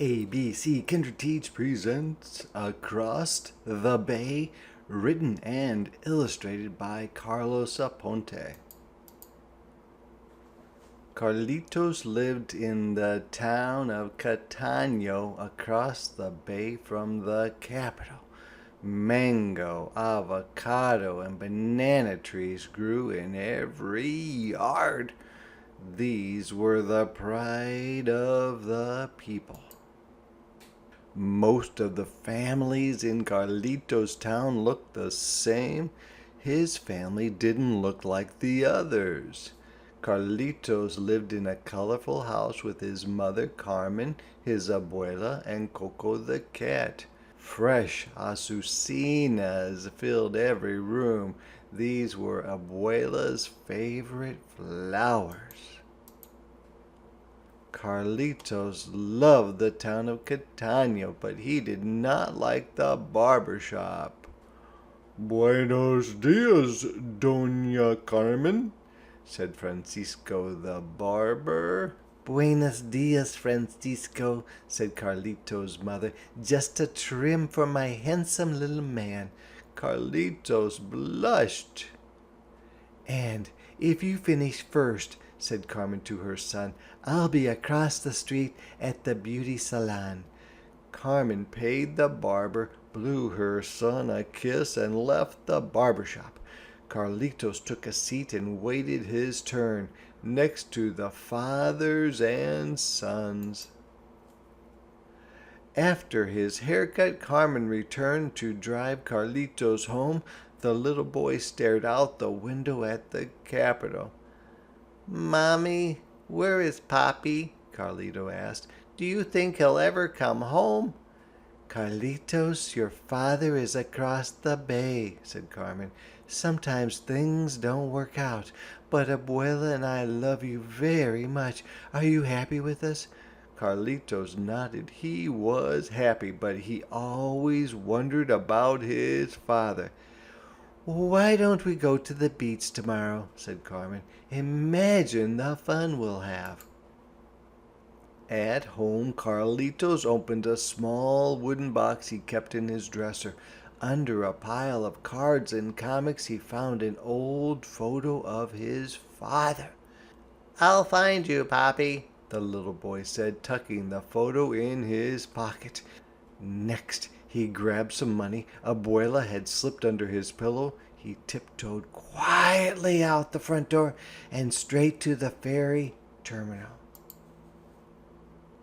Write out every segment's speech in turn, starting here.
ABC Kindred Teach presents Across the Bay, written and illustrated by Carlos Aponte. Carlitos lived in the town of Catano across the bay from the capital. Mango, avocado, and banana trees grew in every yard. These were the pride of the people. Most of the families in Carlitos' town looked the same. His family didn't look like the others. Carlitos lived in a colorful house with his mother Carmen, his abuela, and Coco the cat. Fresh azucenas filled every room. These were abuela's favorite flowers. Carlitos loved the town of Catano, but he did not like the barber shop. "Buenos dias, Doña Carmen," said Francisco the barber. "Buenos dias, Francisco," said Carlitos' mother. "Just a trim for my handsome little man." Carlitos blushed. "And if you finish first," said Carmen to her son, "I'll be across the street at the beauty salon." Carmen paid the barber, blew her son a kiss, and left the barber shop. Carlitos took a seat and waited his turn next to the fathers and sons. After his haircut, Carmen returned to drive Carlitos home. The little boy stared out the window at the Capitol. "Mommy, where is Papi?" Carlito asked. "Do you think he'll ever come home?" "Carlitos, your father is across the bay," said Carmen. "Sometimes things don't work out, but Abuela and I love you very much. Are you happy with us?" Carlitos nodded. He was happy, but he always wondered about his father. "Why don't we go to the beach tomorrow?" said Carmen. "Imagine the fun we'll have." At home, Carlitos opened a small wooden box he kept in his dresser. Under a pile of cards and comics, he found an old photo of his father. "I'll find you, Papi," the little boy said, tucking the photo in his pocket. Next, he grabbed some money Abuela had slipped under his pillow. He tiptoed quietly out the front door and straight to the ferry terminal.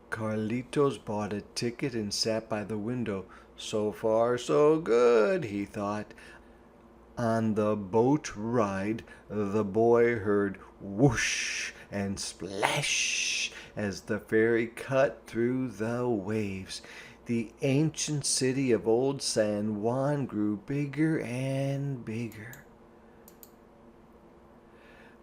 Carlitos bought a ticket and sat by the window. So far, so good, he thought. On the boat ride, the boy heard whoosh and splash as the ferry cut through the waves. The ancient city of old San Juan grew bigger and bigger.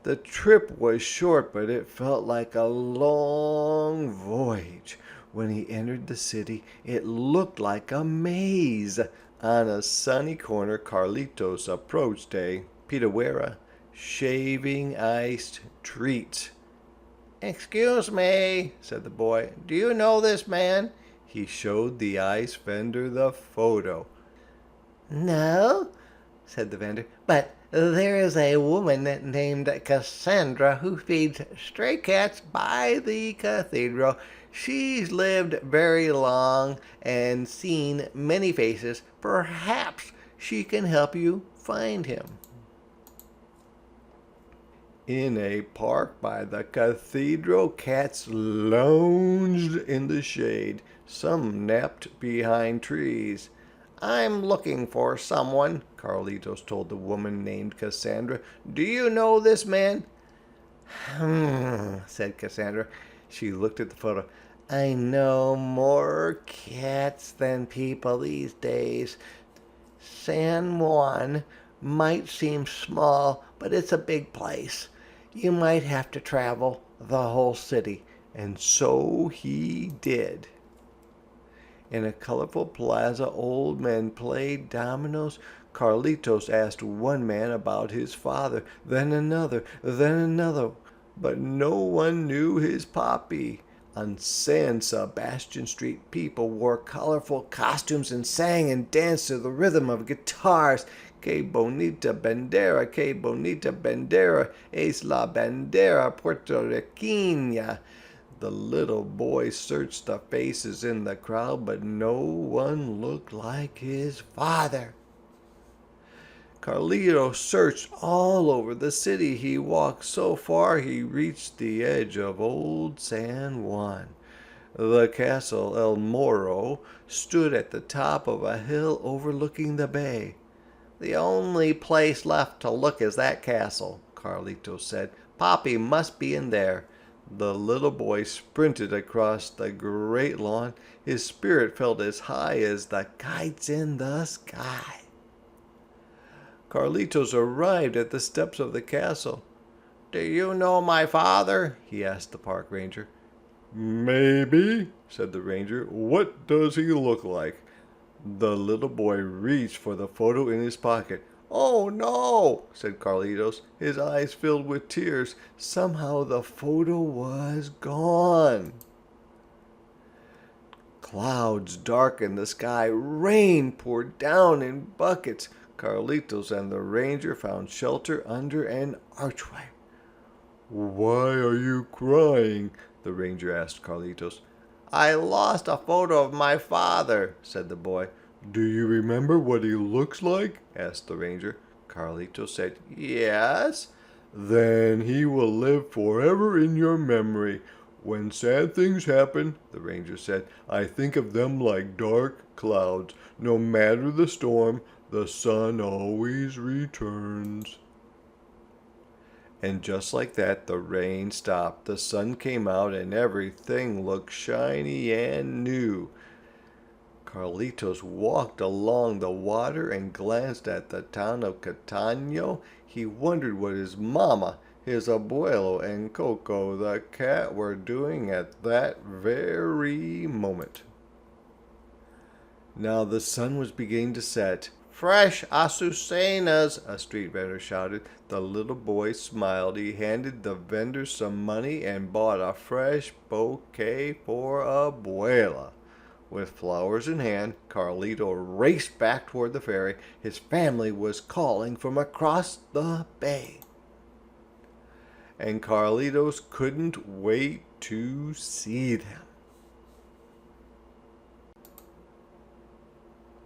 The trip was short, but it felt like a long voyage. When he entered the city, it looked like a maze. On a sunny corner, Carlitos approached a pitaguera, shaving iced treats. "Excuse me," said the boy. "Do you know this man?" He showed the ice vendor the photo. "No," said the vendor, "but there is a woman named Cassandra who feeds stray cats by the cathedral. She's lived very long and seen many faces. Perhaps she can help you find him." In a park by the cathedral, cats lounged in the shade. Some napped behind trees. "I'm looking for someone," Carlitos told the woman named Cassandra. "Do you know this man?" Said Cassandra. She looked at the photo. "I know more cats than people these days. San Juan might seem small, but it's a big place. You might have to travel the whole city." And so he did. In a colorful plaza, old men played dominoes. Carlitos asked one man about his father, then another, but no one knew his Papi. On San Sebastian Street, people wore colorful costumes and sang and danced to the rhythm of guitars. Que bonita bandera, es la bandera puertorriqueña. The little boy searched the faces in the crowd, but no one looked like his father. Carlito searched all over the city. He walked so far he reached the edge of old San Juan. The castle El Morro stood at the top of a hill overlooking the bay. The only place left to look is that castle, Carlito said. Poppy must be in there. The little boy sprinted across the great lawn. His spirit felt as high as the kites in the sky. Carlitos arrived at the steps of the castle. "Do you know my father?" he asked the park ranger. "Maybe," said the ranger. "What does he look like?" The little boy reached for the photo in his pocket. "Oh no," said Carlitos. His eyes filled with tears. Somehow the photo was gone. Clouds darkened the sky. Rain poured down in buckets. Carlitos and the ranger found shelter under an archway. "Why are you crying?" the ranger asked Carlitos. "I lost a photo of my father," said the boy. "Do you remember what he looks like?" asked the ranger. Carlitos said, "Yes." "Then he will live forever in your memory. When sad things happen," the ranger said, "I think of them like dark clouds. No matter the storm, the sun always returns." And just like that, the rain stopped. The sun came out and everything looked shiny and new. Carlitos walked along the water and glanced at the town of Catano. He wondered what his mama, his abuelo, and Coco the cat were doing at that very moment. Now the sun was beginning to set. "Fresh azucenas," a street vendor shouted. The little boy smiled. He handed the vendor some money and bought a fresh bouquet for Abuela. With flowers in hand, Carlito raced back toward the ferry. His family was calling from across the bay. And Carlitos couldn't wait to see them.